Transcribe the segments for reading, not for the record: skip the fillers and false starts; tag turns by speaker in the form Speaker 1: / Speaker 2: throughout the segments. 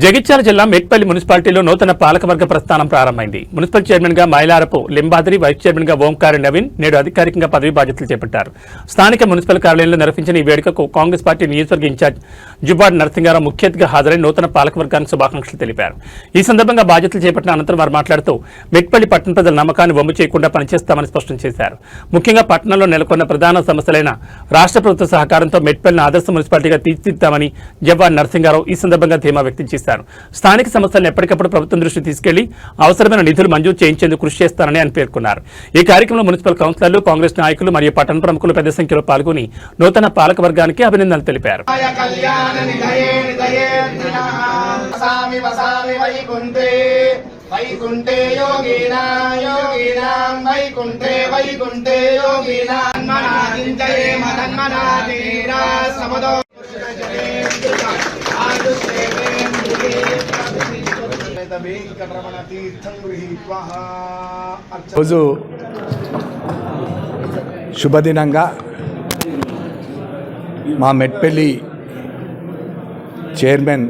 Speaker 1: జగిత్యాల జిల్లా మెట్పల్లి మున్సిపాలిటీలో నూతన పాలకవర్గ ప్రస్థానం ప్రారంభమైంది. మున్సిపల్ చైర్మన్ గా మైలారపు లింబాద్రి, వైస్ చైర్మన్ గా ఓంకార నవీన్ నేడు అధికారికంగా పదవి బాధ్యతలు చేపట్టారు. స్థానిక మున్సిపల్ కార్యాలయంలో నిర్వహించిన ఈ వేడుకకు కాంగ్రెస్ పార్టీ నియోజకవర్గ ఇన్ఛార్జ్ జుబాడ్ నరసింగారావు ముఖ్య అతిథిగా హాజరై నూతన పాలకవర్గానికి శుభాకాంక్షలు తెలిపారు. ఈ సందర్భంగా బాధ్యతలు చేపట్టిన అనంతరం వారు మాట్లాడుతూ మెట్పల్లి పట్టణ ప్రజల నమ్మకాన్ని వమ్ము చేయకుండా పనిచేస్తామని స్పష్టం చేశారు. ముఖ్యంగా పట్టణంలో నెలకొన్న ప్రధాన సమస్యలైన రాష్ట్ర ప్రభుత్వ సహకారంతో మెట్పల్లిని ఆదర్శ మున్సిపాలిటీగా తీర్చిదిద్దామని జుబాడ్ నరసింగారావు ఈ సందర్భంగా ధీమా వ్యక్తం చేశారు. స్థానిక సమస్యలను ఎప్పటికప్పుడు ప్రభుత్వం దృష్టి తీసుకెళ్లి అవసరమైన నిధులు మంజూరు చేయించేందుకు కృషి చేస్తారని ఆయన పేర్కొన్నారు. ఈ కార్యక్రమంలో మున్సిపల్ కౌన్సిలర్లు, కాంగ్రెస్ నాయకులు మరియు పట్టణ ప్రముఖులు పెద్ద సంఖ్యలో పాల్గొని నూతన పాలక వర్గానికి అభినందనలు తెలిపారు.
Speaker 2: వైకుంఠే యోగినా యోగినాం వైకుంఠే వైకుంఠే యోగినా మనాదించయే మదన్మనాదీరా సమదో
Speaker 3: రోజు శుభదినంగా మా మెట్పల్లి చైర్మన్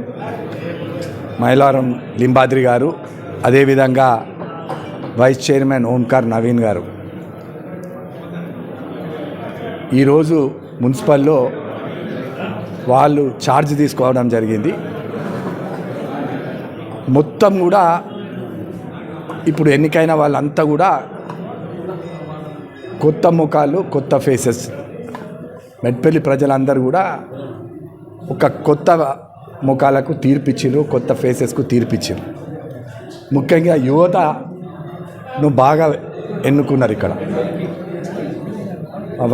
Speaker 3: మైలారం లింబాద్రి గారు, అదేవిధంగా వైస్ చైర్మన్ ఓంకార్ నవీన్ గారు ఈరోజు మున్సిపల్లో వాళ్ళు ఛార్జ్ తీసుకోవడం జరిగింది. మొత్తం కూడా ఇప్పుడు ఎన్నికైన వాళ్ళంతా కూడా కొత్త ముఖాలు, కొత్త ఫేసెస్. మెట్పల్లి ప్రజలందరూ కూడా ఒక కొత్త ముఖాలకు తీర్పిచ్చిరు, కొత్త ఫేసెస్కు తీర్పిచ్చిరు. ముఖ్యంగా యువతను బాగా ఎన్నుకున్నారు. ఇక్కడ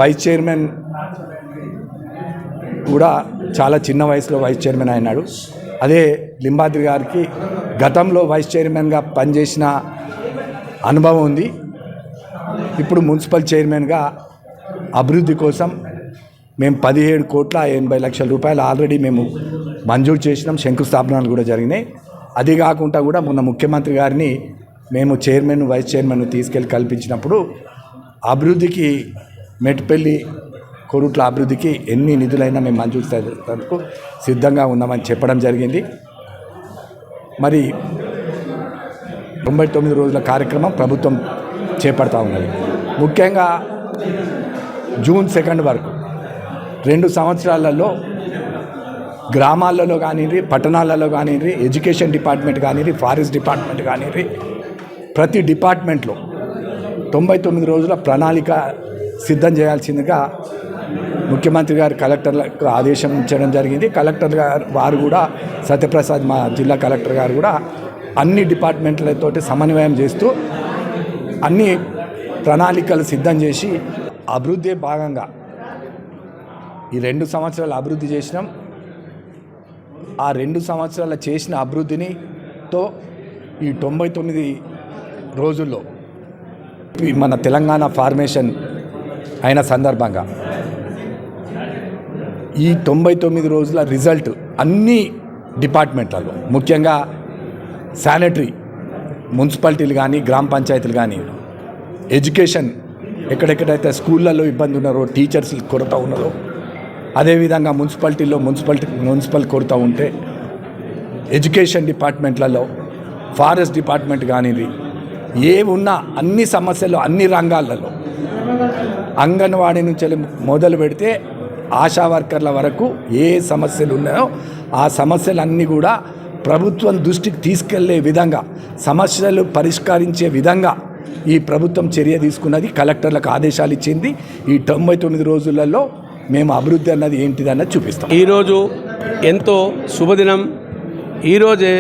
Speaker 3: వైస్ చైర్మన్ కూడా చాలా చిన్న వయసులో వైస్ చైర్మన్ అయినాడు. అదే లింబాద్రి గారికి గతంలో వైస్ చైర్మన్గా పనిచేసిన అనుభవం ఉంది. ఇప్పుడు మున్సిపల్ చైర్మన్గా అభివృద్ధి కోసం మేము 17,80,00,000 రూపాయలు ఆల్రెడీ మేము మంజూరు చేసినాం. శంకుస్థాపనలు కూడా జరిగినాయి. అది కాకుండా కూడా మొన్న ముఖ్యమంత్రి గారిని మేము చైర్మన్, వైస్ చైర్మన్ తీసుకెళ్ళి కల్పించినప్పుడు అభివృద్ధికి, మెట్పల్లి కొరుట్ల అభివృద్ధికి ఎన్ని నిధులైనా మేము మంజూరు చేయడానికి సిద్ధంగా ఉన్నామని చెప్పడం జరిగింది. మరి 99 రోజుల కార్యక్రమం ప్రభుత్వం చేపడతా ఉన్నది. ముఖ్యంగా జూన్ 2 వరకు 2 సంవత్సరాలలో గ్రామాలలో కానివ్వండి, పట్టణాలలో కానివ్వండి, ఎడ్యుకేషన్ డిపార్ట్మెంట్ కానివ్వండి, ఫారెస్ట్ డిపార్ట్మెంట్ కానివ్వండి, ప్రతి డిపార్ట్మెంట్లో 99 రోజుల ప్రణాళిక సిద్ధం చేయాల్సిందిగా ముఖ్యమంత్రి గారు కలెక్టర్లకు ఆదేశించడం జరిగింది. కలెక్టర్ గారు వారు కూడా, సత్యప్రసాద్ మా జిల్లా కలెక్టర్ గారు కూడా అన్ని డిపార్ట్మెంట్లతోటి సమన్వయం చేస్తూ అన్ని ప్రణాళికలు సిద్ధం చేసి అభివృద్ధి భాగంగా ఈ 2 సంవత్సరాలు అభివృద్ధి చేసినాం. ఆ 2 సంవత్సరాల చేసిన అభివృద్ధినితో ఈ 99 రోజుల్లో మన తెలంగాణ ఫార్మేషన్ అయిన సందర్భంగా ఈ 99 రోజుల రిజల్ట్ అన్ని డిపార్ట్మెంట్లలో, ముఖ్యంగా శానిటరీ, మున్సిపాలిటీలు కానీ, గ్రామ పంచాయతీలు కానీ, ఎడ్యుకేషన్, ఎక్కడెక్కడైతే స్కూళ్ళల్లో ఇబ్బంది ఉన్నారో, టీచర్స్ కొరత ఉన్నారో, అదేవిధంగా మున్సిపల్ కొరత ఉంటే ఎడ్యుకేషన్ డిపార్ట్మెంట్లలో, ఫారెస్ట్ డిపార్ట్మెంట్ కానీ, ఏమున్నా అన్ని సమస్యలు అన్ని రంగాలలో, అంగన్వాడీ నుంచి మొదలు పెడితే ఆశా వర్కర్ల వరకు ఏ సమస్యలు ఉన్నాయో ఆ సమస్యలన్నీ కూడా ప్రభుత్వం దృష్టికి తీసుకెళ్లే విధంగా, సమస్యలు పరిష్కరించే విధంగా ఈ ప్రభుత్వం చర్య తీసుకున్నది. కలెక్టర్లకు ఆదేశాలు ఇచ్చింది. ఈ 99 రోజులలో మేము అభివృద్ధి అన్నది ఏంటిదన్నది చూపిస్తాం.
Speaker 4: ఈరోజు ఎంతో శుభదినం. ఈరోజే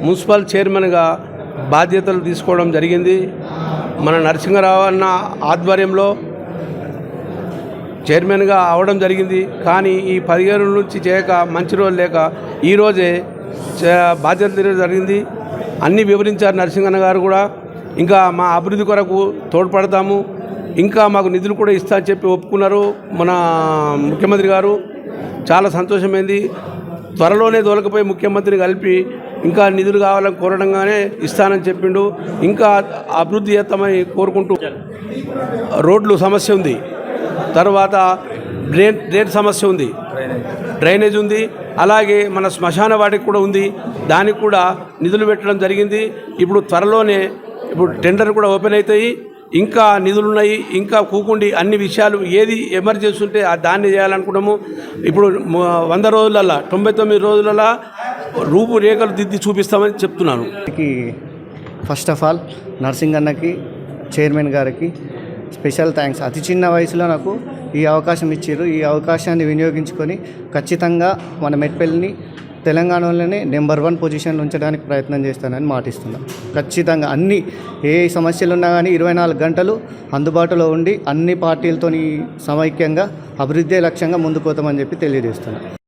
Speaker 4: మున్సిపల్ చైర్మన్గా బాధ్యతలు తీసుకోవడం జరిగింది. మన నరసింహారావు అన్న ఆధ్వర్యంలో చైర్మన్గా అవడం జరిగింది. కానీ ఈ 15 రోజుల నుంచి చేయక, మంచి రోజు లేక ఈరోజే బాధ్యతలు తీయడం జరిగింది. అన్నీ వివరించారు నరసింహన్న గారు కూడా. ఇంకా మా అభివృద్ధి కొరకు తోడ్పడతాము, ఇంకా మాకు నిధులు కూడా ఇస్తా అని చెప్పి ఒప్పుకున్నారు మన ముఖ్యమంత్రి గారు. చాలా సంతోషమైంది. త్వరలోనే దొరకపోయి ముఖ్యమంత్రిని కలిపి ఇంకా నిధులు కావాలని కోరడంగానే ఇస్తానని చెప్పిండు. ఇంకా అభివృద్ధి చేస్తామని కోరుకుంటూ, రోడ్లు సమస్య ఉంది, తర్వాత డ్రైన్ సమస్య ఉంది, డ్రైనేజ్ ఉంది, అలాగే మన శ్మశాన వాటికి కూడా ఉంది. దానికి కూడా నిధులు పెట్టడం జరిగింది. ఇప్పుడు త్వరలోనే టెండర్ కూడా ఓపెన్ అవుతాయి. ఇంకా నిధులున్నాయి, ఇంకా కూకుండి అన్ని విషయాలు ఏది ఎమర్జెన్సీ ఉంటే దాన్ని చేయాలనుకున్నాము. ఇప్పుడు 100 రోజులల్లా 99 రోజులల్లా రూపురేఖలు దిద్ది చూపిస్తామని చెప్తున్నాను.
Speaker 5: ఫస్ట్ ఆఫ్ ఆల్ నర్సింగ్ అన్నకి, చైర్మన్ గారికి స్పెషల్ థ్యాంక్స్. అతి చిన్న వయసులో నాకు ఈ అవకాశం ఇచ్చారు. ఈ అవకాశాన్ని వినియోగించుకొని ఖచ్చితంగా మన మెట్పల్లిని తెలంగాణలోనే నెంబర్ 1 పొజిషన్లో ఉంచడానికి ప్రయత్నం చేస్తానని మాటిస్తున్నాను. ఖచ్చితంగా అన్ని ఏ సమస్యలు ఉన్నా కానీ 24 గంటలు అందుబాటులో ఉండి అన్ని పార్టీలతో సమైక్యంగా అభివృద్ధి లక్ష్యంగా ముందుకు పోతామని చెప్పి తెలియజేస్తున్నాను.